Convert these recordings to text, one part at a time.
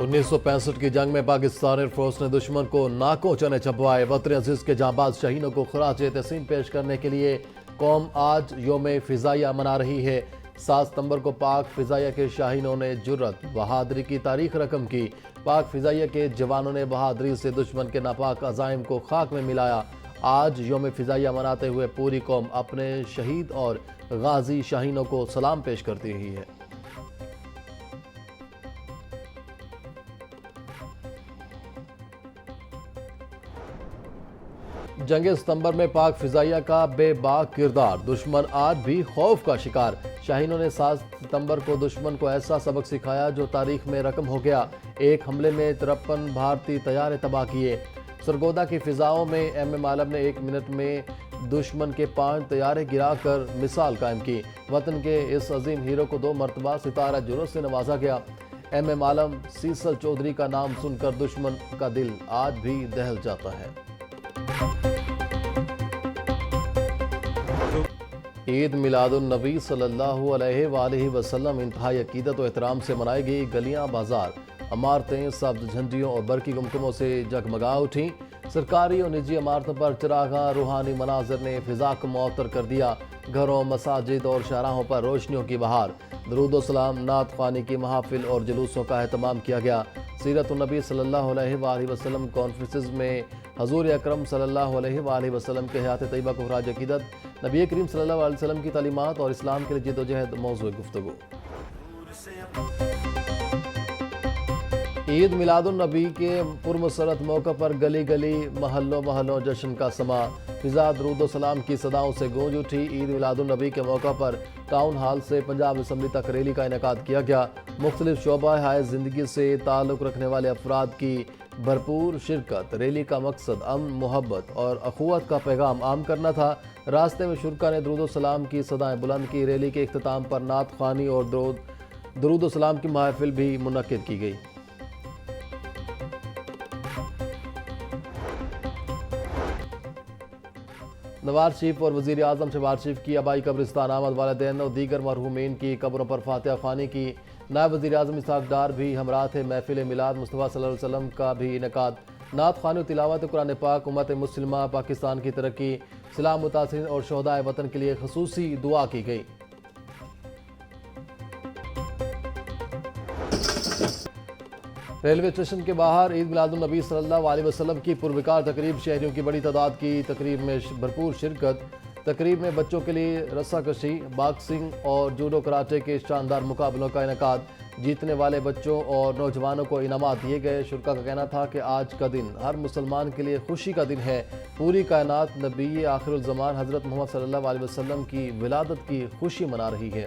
1965 کی جنگ میں پاکستان ایئر فورس نے دشمن کو ناکوں چنے چبوائے۔ وطن عزیز کے جانباز شہینوں کو خراج تحسین پیش کرنے کے لیے قوم آج یوم فضائیہ منا رہی ہے۔ 7 ستمبر کو پاک فضائیہ کے شاہینوں نے جرأت بہادری کی تاریخ رقم کی۔ پاک فضائیہ کے جوانوں نے بہادری سے دشمن کے ناپاک عزائم کو خاک میں ملایا۔ آج یوم فضائیہ مناتے ہوئے پوری قوم اپنے شہید اور غازی شاہینوں کو سلام پیش کرتی رہی ہے۔ جنگ ستمبر میں پاک فضائیہ کا بے باک کردار، دشمن آج بھی خوف کا شکار۔ شاہینوں نے 7 ستمبر کو دشمن کو ایسا سبق سکھایا جو تاریخ میں رقم ہو گیا۔ ایک حملے میں 53 بھارتی طیارے تباہ کیے۔ سرگودا کی فضاؤں میں ایم عالم نے 1 منٹ میں دشمن کے 5 طیارے گرا کر مثال قائم کی۔ وطن کے اس عظیم ہیرو کو 2 مرتبہ ستارہ جرأت سے نوازا گیا۔ ایم عالم سیسل چودھری کا نام سن کر دشمن کا دل آج بھی دہل جاتا ہے۔ عید میلاد النبی صلی اللہ علیہ وآلہ وسلم انتہائی عقیدت و احترام سے منائی گئی۔ گلیاں بازار عمارتیں سبز جھنڈیوں اور برقی گمکموں سے جگمگا اٹھیں۔ سرکاری اور نجی عمارتوں پر چراغاں روحانی مناظر نے فضا کو معطر کر دیا۔ گھروں، مساجد اور شاہراہوں پر روشنیوں کی بہار۔ درود و سلام، نعت خوانی کی محافل اور جلوسوں کا اہتمام کیا گیا۔ سیرت النبی صلی اللہ علیہ وآلہ وسلم کانفرنسز میں حضور اکرم صلی اللہ علیہ وآلہ وسلم کے حیات طیبہ کو خراج عقیدت، نبی کریم صلی اللہ علیہ وسلم کی تعلیمات اور اسلام کے لیے جد و جہد موضوع گفتگو۔ عید میلاد النبی کے پرمسرت موقع پر گلی گلی محلوں جشن کا سما۔ فضا درود و سلام کی صداؤں سے گونج اٹھی۔ عید میلاد النبی کے موقع پر ٹاؤن ہال سے پنجاب اسمبلی تک ریلی کا انعقاد کیا گیا۔ مختلف شعبہ حیات زندگی سے تعلق رکھنے والے افراد کی بھرپور شرکت۔ ریلی کا مقصد امن، محبت اور اخوت کا پیغام عام کرنا تھا۔ راستے میں شرکا نے درود و سلام کی صدائیں بلند کی۔ ریلی کے اختتام پر نعت خوانی اور درود و سلام کی محافل بھی منعقد کی گئی۔ نواز شریف اور وزیر اعظم شہباز شریف کی آبائی قبرستان آمد۔ والدین اور دیگر مرحومین کی قبروں پر فاتحہ خوانی کی۔ نائب وزیر اعظم اسحاق ڈار بھی ہمراہ تھے۔ محفل میلاد مصطفیٰ صلی اللہ علیہ وسلم کا بھی انعقاد۔ نعت خوانی و تلاوت قرآن پاک۔ امت مسلمہ پاکستان کی ترقی، سیلاب متاثرین اور شہدائے وطن کے لیے خصوصی دعا کی گئی۔ ریلوے اسٹیشن کے باہر عید میلاد النبی صلی اللہ علیہ وسلم کی پروکار تقریب۔ شہریوں کی بڑی تعداد کی تقریب میں بھرپور شرکت۔ تقریب میں بچوں کے لیے رسہ کشی، باکسنگ اور جوڈو کراٹے کے شاندار مقابلوں کا انعقاد۔ جیتنے والے بچوں اور نوجوانوں کو انعامات دیے گئے۔ شرکا کا کہنا تھا کہ آج کا دن ہر مسلمان کے لیے خوشی کا دن ہے۔ پوری کائنات نبی آخر الزمان حضرت محمد صلی اللہ علیہ وسلم کی ولادت کی خوشی منا رہی ہے۔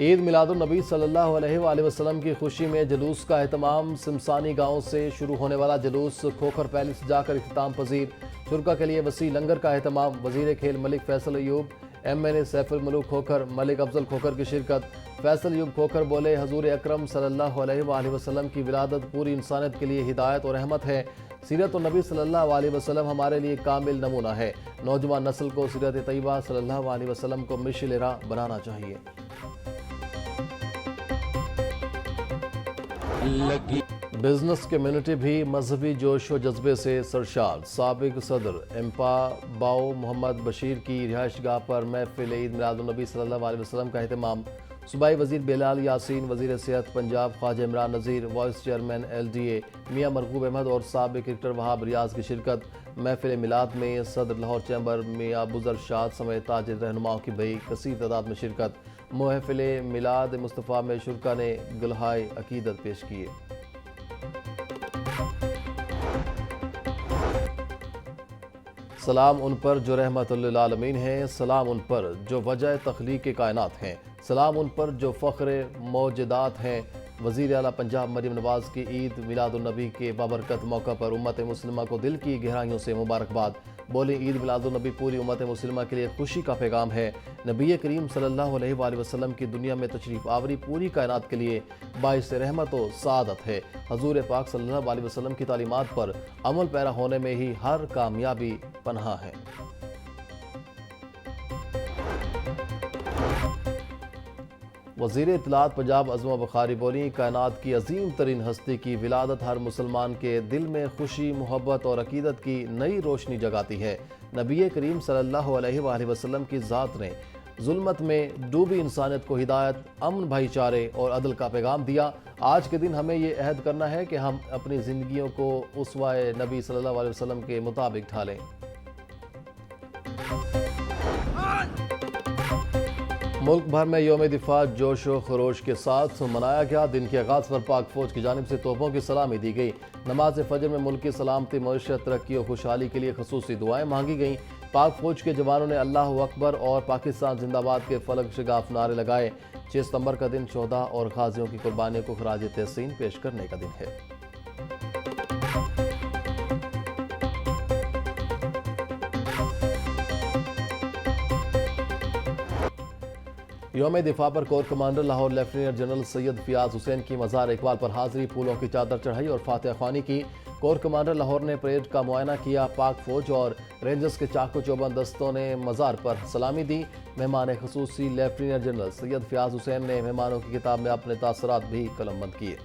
عید میلاد النبی صلی اللہ علیہ وآلہ وسلم کی خوشی میں جلوس کا اہتمام۔ سمسانی گاؤں سے شروع ہونے والا جلوس کھوکھر پیلس جا کر اختتام پذیر۔ شرکا کے لیے وسیع لنگر کا اہتمام۔ وزیر کھیل Malik Faisal Ayub, M N A Saif ul Malook Khokhar, Malik Afzal Khokhar کی شرکت۔ فیصل ایوب کھوکھر بولے، حضور اکرم صلی اللہ علیہ وآلہ وسلم کی ولادت پوری انسانیت کے لیے ہدایت اور رحمت ہے۔ سیرت النبی صلی اللہ علیہ وسلم ہمارے لیے کامل نمونہ ہے۔ نوجوان نسل کو سیرت طیبہ صلی اللہ علیہ وسلم کو مشعل راہ بنانا چاہیے۔ بزنس کمیونٹی بھی مذہبی جوش و جذبے سے سرشار۔ سابق صدر امپا باؤ محمد بشیر کی رہائش گاہ پر محفل عید میلاد النبی صلی اللہ علیہ وسلم کا اہتمام۔ صوبائی وزیر بلال یاسین، وزیر صحت Punjab Khawaja Imran Nazir, vice chairman L D A Mian Marghoob Ahmad اور سابق کرکٹر وہاب ریاض کی شرکت۔ محفل میلاد میں صدر لاہور چیمبر میاں بزر شاد سمیت تاجر رہنماؤں کی بڑی کثیر تعداد میں شرکت۔ محفل میلاد مصطفیٰ میں شرکا نے گلہائے عقیدت پیش کیے۔ سلام ان پر جو رحمت للعالمین ہیں، سلام ان پر جو وجہ تخلیق کائنات ہیں، سلام ان پر جو فخر موجودات ہیں۔ وزیر اعلیٰ پنجاب مریم نواز کی عید میلاد النبی کے بابرکت موقع پر امت مسلمہ کو دل کی گہرائیوں سے مبارکباد۔ بولیں عید میلاد النبی پوری امت مسلمہ کے لیے خوشی کا پیغام ہے۔ نبی کریم صلی اللہ علیہ وآلہ وسلم کی دنیا میں تشریف آوری پوری کائنات کے لیے باعث رحمت و سعادت ہے۔ حضور پاک صلی اللہ علیہ وسلم کی تعلیمات پر عمل پیرا ہونے میں ہی ہر کامیابی پنہاں ہے۔ وزیر اطلاعات پنجاب عظمہ بخاری بولیں کائنات کی عظیم ترین ہستی کی ولادت ہر مسلمان کے دل میں خوشی، محبت اور عقیدت کی نئی روشنی جگاتی ہے۔ نبی کریم صلی اللہ علیہ وآلہ وسلم کی ذات نے ظلمت میں ڈوبی انسانیت کو ہدایت، امن، بھائی چارے اور عدل کا پیغام دیا۔ آج کے دن ہمیں یہ عہد کرنا ہے کہ ہم اپنی زندگیوں کو اسوہ نبی صلی اللہ علیہ وسلم کے مطابق ڈھالیں۔ ملک بھر میں یوم دفاع جوش و خروش کے ساتھ منایا گیا۔ دن کے آغاز پر پاک فوج کی جانب سے توپوں کی سلامی دی گئی۔ نماز فجر میں ملک کی سلامتی، معیشت، ترقی اور خوشحالی کے لیے خصوصی دعائیں مانگی گئیں۔ پاک فوج کے جوانوں نے اللہ اکبر اور پاکستان زندہ باد کے فلک شگاف نعرے لگائے۔ 6 ستمبر کا دن شہداء اور غازیوں کی قربانیوں کو خراج تحسین پیش کرنے کا دن ہے۔ یوم دفاع پر corps commander Lahore lieutenant general Syed Fayyaz Hussain کی مزار اقبال پر حاضری، پھولوں کی چادر چڑھائی اور فاتحہ خوانی کی۔ کور کمانڈر لاہور نے پریڈ کا معائنہ کیا۔ پاک فوج اور رینجرز کے چاق و چوبند دستوں نے مزار پر سلامی دی۔ مہمان خصوصی لیفٹیننٹ جنرل سید فیاض حسین نے مہمانوں کی کتاب میں اپنے تاثرات بھی قلم بند کیے۔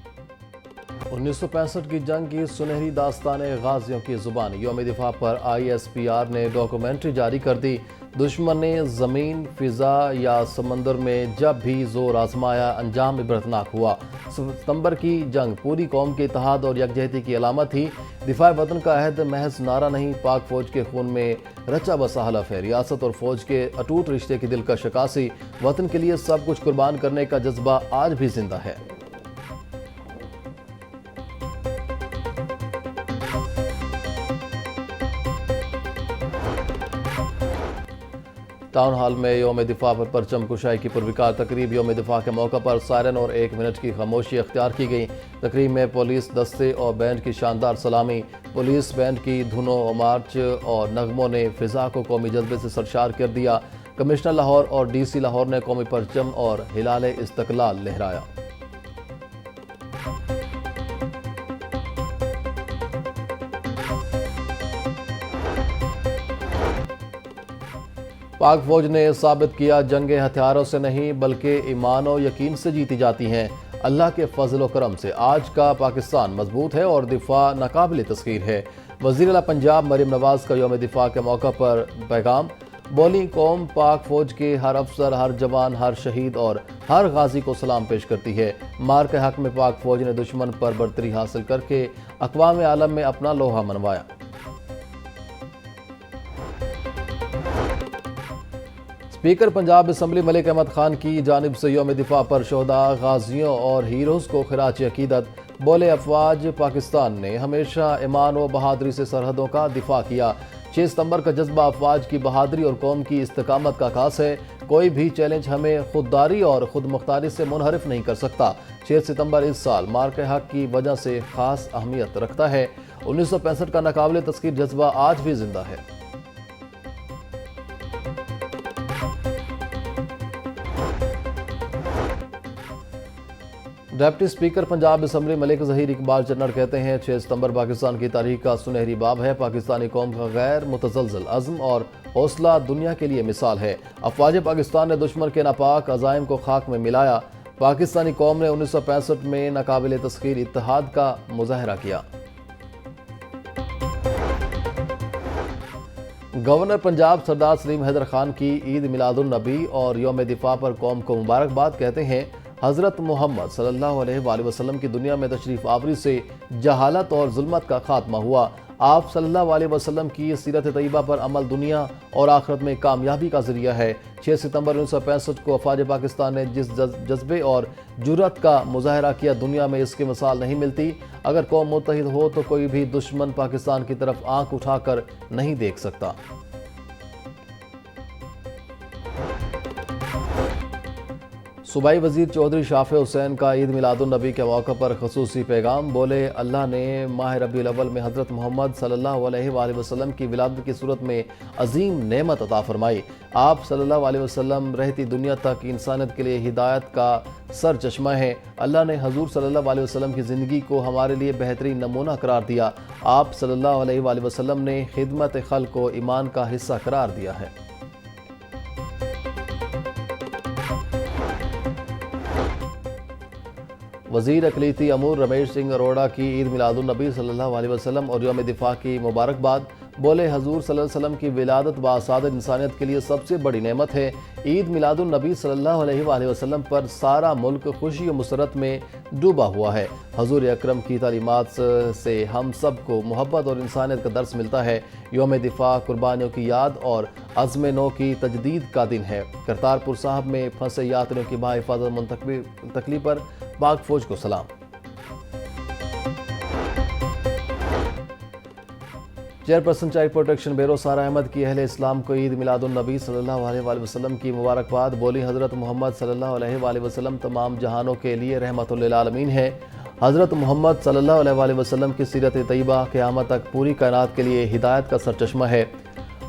1965 کی جنگ کی سنہری داستان غازیوں کی زبان، یوم دفاع پر ISPR نے ڈاکومنٹری جاری کر دی۔ دشمن نے زمین، فضا یا سمندر میں جب بھی زور آزمایا، انجام عبرتناک ہوا۔ ستمبر کی جنگ پوری قوم کے اتحاد اور یکجہتی کی علامت تھی۔ دفاع وطن کا عہد محض نعرہ نہیں، پاک فوج کے خون میں رچا بسا حلف ہے۔ ریاست اور فوج کے اٹوٹ رشتے کی دلکش عکاسی، وطن کے لیے سب کچھ قربان کرنے کا جذبہ آج بھی زندہ ہے۔ ٹاؤن ہال میں یوم دفاع پر پرچم کشائی کی پروکار تقریب، یوم دفاع کے موقع پر سائرن اور 1 منٹ کی خاموشی اختیار کی گئی۔ تقریب میں پولیس دستے اور بینڈ کی شاندار سلامی، پولیس بینڈ کی دھنوں، مارچ اور نغموں نے فضا کو قومی جذبے سے سرشار کر دیا۔ کمشنر لاہور اور DC لاہور نے قومی پرچم اور ہلال استقلال لہرایا۔ پاک فوج نے ثابت کیا جنگیں ہتھیاروں سے نہیں بلکہ ایمان و یقین سے جیتی جاتی ہیں۔ اللہ کے فضل و کرم سے آج کا پاکستان مضبوط ہے اور دفاع ناقابل تسخیر ہے۔ وزیر اعلیٰ پنجاب مریم نواز کا یوم دفاع کے موقع پر پیغام، بولی قوم پاک فوج کے ہر افسر، ہر جوان، ہر شہید اور ہر غازی کو سلام پیش کرتی ہے۔ مار کے حق میں پاک فوج نے دشمن پر برتری حاصل کر کے اقوام عالم میں اپنا لوہا منوایا۔ اسپیکر پنجاب اسمبلی ملک احمد خان کی جانب سے یوم دفاع پر شہداء، غازیوں اور ہیروز کو خراج عقیدت۔ بولے افواج پاکستان نے ہمیشہ ایمان و بہادری سے سرحدوں کا دفاع کیا۔ 6 ستمبر کا جذبہ افواج کی بہادری اور قوم کی استقامت کا عکاس ہے۔ کوئی بھی چیلنج ہمیں خودداری اور خود مختاری سے منحرف نہیں کر سکتا۔ 6 ستمبر اس سال مارکہ حق کی وجہ سے خاص اہمیت رکھتا ہے۔ 1965 کا ناقابل تسخیر جذبہ آج بھی زندہ ہے۔ ڈپٹی اسپیکر پنجاب اسمبلی ملک ظہیر اقبال چنر کہتے ہیں 6 ستمبر پاکستان کی تاریخ کا سنہری باب ہے۔ پاکستانی قوم کا غیر متزلزل عزم اور حوصلہ دنیا کے لیے مثال ہے۔ افواج پاکستان نے دشمن کے ناپاک عزائم کو خاک میں ملایا۔ پاکستانی قوم نے 1965 میں ناقابل تسخیر اتحاد کا مظاہرہ کیا۔ گورنر پنجاب سردار سلیم حیدر خان کی عید میلاد النبی اور یوم دفاع پر قوم کو مبارکباد کہتے ہیں۔ حضرت محمد صلی اللہ علیہ وآلہ وسلم کی دنیا میں تشریف آوری سے جہالت اور ظلمت کا خاتمہ ہوا۔ آپ صلی اللہ علیہ وسلم کی سیرت طیبہ پر عمل دنیا اور آخرت میں کامیابی کا ذریعہ ہے۔ 6 ستمبر 1965 کو افواج پاکستان نے جس جذبے اور جرأت کا مظاہرہ کیا، دنیا میں اس کی مثال نہیں ملتی۔ اگر قوم متحد ہو تو کوئی بھی دشمن پاکستان کی طرف آنکھ اٹھا کر نہیں دیکھ سکتا۔ صوبائی وزیر چودھری شافع حسین کا عید میلاد النبی کے موقع پر خصوصی پیغام. بولے اللہ نے ماہ ربیع الاول میں حضرت محمد صلی اللہ علیہ وآلہ وسلم کی ولادت کی صورت میں عظیم نعمت عطا فرمائی. آپ صلی اللہ علیہ وسلم رہتی دنیا تک انسانیت کے لیے ہدایت کا سر چشمہ ہیں. اللہ نے حضور صلی اللہ علیہ وسلم کی زندگی کو ہمارے لیے بہترین نمونہ قرار دیا. آپ صلی اللہ علیہ وآلہ وسلم نے خدمت خلق کو ایمان کا حصہ قرار دیا ہے. وزیر اقلیتی امور رمیش سنگھ اروڑہ کی عید میلاد النبی صلی اللہ علیہ وسلم اور یوم دفاع کی مبارکباد. بولے حضور صلی اللہ علیہ وسلم کی ولادت باسعادت انسانیت کے لیے سب سے بڑی نعمت ہے. عید میلاد النبی صلی اللہ علیہ وآلہ وسلم پر سارا ملک خوشی و مسرت میں ڈوبا ہوا ہے. حضور اکرم کی تعلیمات سے ہم سب کو محبت اور انسانیت کا درس ملتا ہے. یوم دفاع قربانیوں کی یاد اور عزم نو کی تجدید کا دن ہے. کرتارپور صاحب میں پھنسے یاتریوں کی بحفاظت منتقلی پر پاک فوج کو سلام. Chairperson child protection bureau Sara Ahmed کی اہل اسلام کو عید میلاد النبی صلی اللہ علیہ وآلہ وسلم کی مبارکباد. بولی حضرت محمد صلی اللہ علیہ وآلہ وسلم تمام جہانوں کے لیے رحمت للعالمین ہے. حضرت محمد صلی اللہ علیہ وآلہ وسلم کی سیرت طیبہ قیامت تک پوری کائنات کے لیے ہدایت کا سرچشمہ ہے.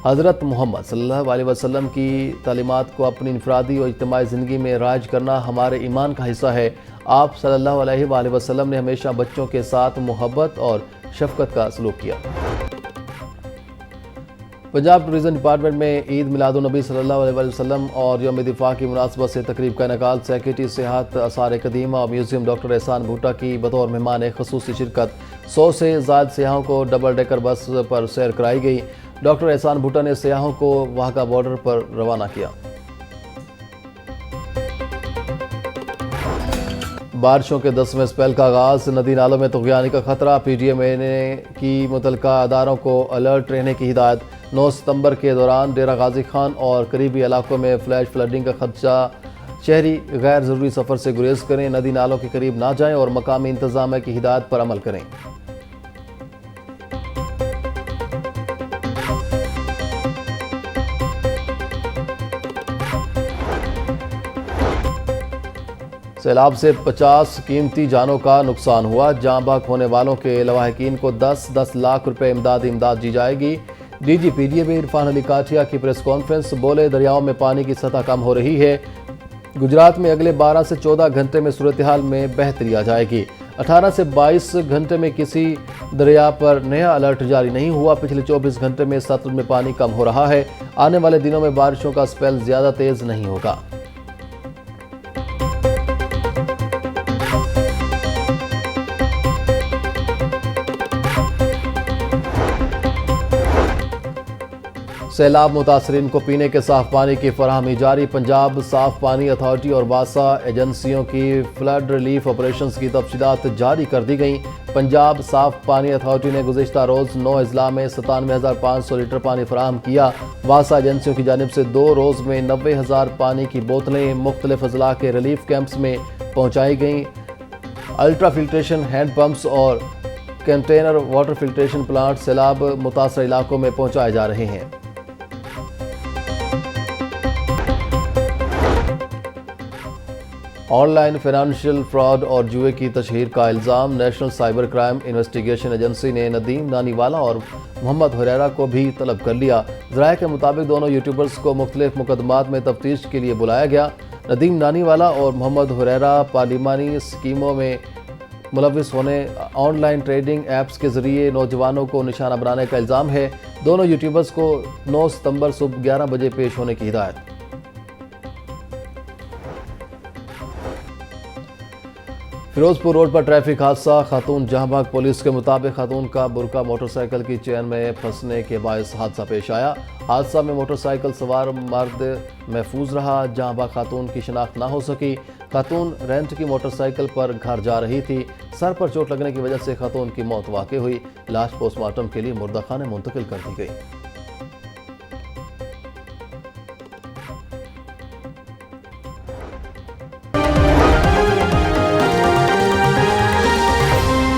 حضرت محمد صلی اللہ علیہ وسلم کی تعلیمات کو اپنی انفرادی اور اجتماعی زندگی میں رائج کرنا ہمارے ایمان کا حصہ ہے. آپ صلی اللہ علیہ وآلہ وسلم نے ہمیشہ بچوں کے ساتھ محبت اور شفقت کا سلوک کیا. پنجاب ٹورزم ڈپارٹمنٹ میں عید میلاد النبی صلی اللہ علیہ وآلہ وسلم اور یوم دفاع کی مناسبت سے تقریب کا انعقاد. سیکریٹری سیاحت آثار قدیمہ اور میوزیم ڈاکٹر احسان بھٹا کی بطور مہمان خصوصی شرکت. 100 سے زائد سیاحوں کو ڈبل ڈیکر بس پر سیر کرائی گئی. ڈاکٹر احسان بھٹا نے سیاحوں کو واہگہ بارڈر پر روانہ کیا. بارشوں کے 10ویں اسپیل کا آغاز. ندی نالوں میں طغیانی کا خطرہ. پی ڈی ایم نے کی متعلقہ اداروں کو الرٹ رہنے کی ہدایت. 9 ستمبر کے دوران ڈیرہ غازی خان اور قریبی علاقوں میں فلیش فلڈنگ کا خدشہ. شہری غیر ضروری سفر سے گریز کریں. ندی نالوں کے قریب نہ جائیں اور مقامی انتظامیہ کی ہدایت پر عمل کریں. سیلاب سے 50 قیمتی جانوں کا نقصان ہوا. جاں بحق ہونے والوں کے لواحقین کو 10 لاکھ روپے امداد دی جائے گی. D G P D A Irfan Ali Kathia کی پریس کانفرنس. بولے دریاؤں میں پانی کی سطح کم ہو رہی ہے. گجرات میں اگلے 12 سے 14 گھنٹے میں صورتحال میں بہتری آ جائے گی. 18 سے 22 گھنٹے میں کسی دریا پر نیا الرٹ جاری نہیں ہوا. پچھلے 24 گھنٹے میں ستلج میں پانی کم ہو رہا ہے. آنے والے دنوں میں بارشوں کا اسپیل زیادہ تیز نہیں ہوگا. سیلاب متاثرین کو پینے کے صاف پانی کی فراہمی جاری. پنجاب صاف پانی اتھارٹی اور واسا ایجنسیوں کی فلڈ ریلیف آپریشنز کی تفصیلات جاری کر دی گئیں. پنجاب صاف پانی اتھارٹی نے گزشتہ روز 9 اضلاع میں 97,500 لیٹر پانی فراہم کیا. واسا ایجنسیوں کی جانب سے 2 روز میں 90,000 پانی کی بوتلیں مختلف اضلاع کے ریلیف کیمپس میں پہنچائی گئیں. الٹرا فلٹریشن ہینڈ پمپس اور کنٹینر واٹر فلٹریشن پلانٹ سیلاب متاثرہ علاقوں میں پہنچائے جا رہے ہیں. آن لائن فائنانشل فراڈ اور جوئے کی تشہیر کا الزام. National cyber crime investigation agency نے ندیم نانی والا اور محمد حریرہ کو بھی طلب کر لیا. ذرائع کے مطابق دونوں یوٹیوبرز کو مختلف مقدمات میں تفتیش کے لیے بلایا گیا. ندیم نانی والا اور محمد حریرہ پارلیمانی اسکیموں میں ملوث ہونے آن لائن ٹریڈنگ ایپس کے ذریعے نوجوانوں کو نشانہ بنانے کا الزام ہے. دونوں یوٹیوبرز کو 9 ستمبر صبح 11 بجے پیش ہونے کی ہدایت. فیروزپور روڈ پر ٹریفک حادثہ. خاتون جہاں بحق. پولیس کے مطابق خاتون کا برقع موٹر سائیکل کی چین میں پھنسنے کے باعث حادثہ پیش آیا. حادثہ میں موٹر سائیکل سوار مرد محفوظ رہا. جہاں بحق خاتون کی شناخت نہ ہو سکی. خاتون رینٹ کی موٹر سائیکل پر گھر جا رہی تھی. سر پر چوٹ لگنے کی وجہ سے خاتون کی موت واقع ہوئی. لاش پوسٹ مارٹم کے لیے مردہ خانے منتقل کر دی گئی.